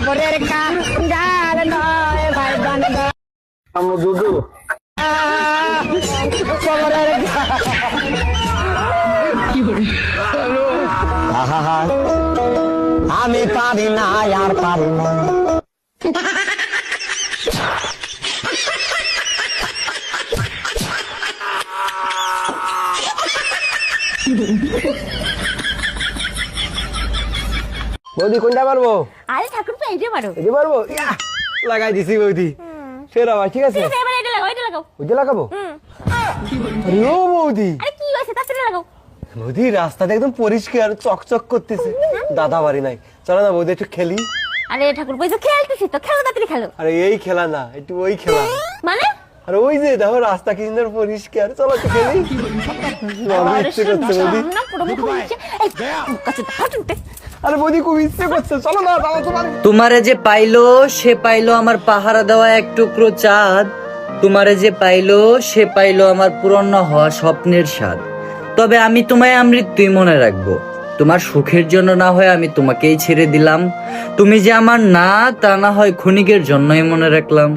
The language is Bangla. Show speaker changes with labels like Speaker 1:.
Speaker 1: সাগরের কান্ডার নয় ভাই বান্দা
Speaker 2: আমু দুদু
Speaker 1: সাগরের
Speaker 3: আমি পারি না আর পারি না।
Speaker 2: বৌদি কোনটা পারবো?
Speaker 4: আরে ঠাকুর তো এইটা মারো।
Speaker 2: এই যে পারবো? লাগাই দিছি বৌদি। সেরা ভাই ঠিক আছে।
Speaker 4: ঠিক আছে এবার এটা লাগাও, এটা লাগাও।
Speaker 2: ওইটা লাগাবো? আরে ও বৌদি,
Speaker 4: আরে কি হইছে তাড়াতাড়ি লাগাও।
Speaker 2: বৌদি রাস্তাটা একদম পরিষ্কার চকচক করতেছে। দাদা বাড়ি নাই, চলো না বৌদি একটু খেলি।
Speaker 4: আরে ঠাকুর বই তো খেলতেছি তো, খেলো তাড়াতাড়ি খেলো।
Speaker 2: আরে এই খেলা না, একটু ওই খেলা।
Speaker 4: মানে
Speaker 2: আরে ওই যে দেখো রাস্তা কি সুন্দর পরিষ্কার, চলো একটু খেলি। আমার ইচ্ছে করছে বৌদি।
Speaker 4: না পুরো মুখ হচ্ছে এই কাছে হাঁটুতে।
Speaker 2: আরে বৌদি খুব ইচ্ছে করছে, চলো না দাও তোমার।
Speaker 3: তোমারে যে পাইলো সে পাইলো আমার পাহারা দেওয়া এক টুকরো চাঁদ, তোমারে যে পাইলো সে পাইলো আমার পূরণ হওয়া স্বপ্নের স্বাদ। তবে আমি তোমায় আমৃত্যুই মনে রাখবো, তোমার সুখের জন্য না হয় আমি তোমাকেই ছেড়ে দিলাম। তুমি যে আমার না তা না হয় ক্ষণিকের জন্যই মনে রাখলাম।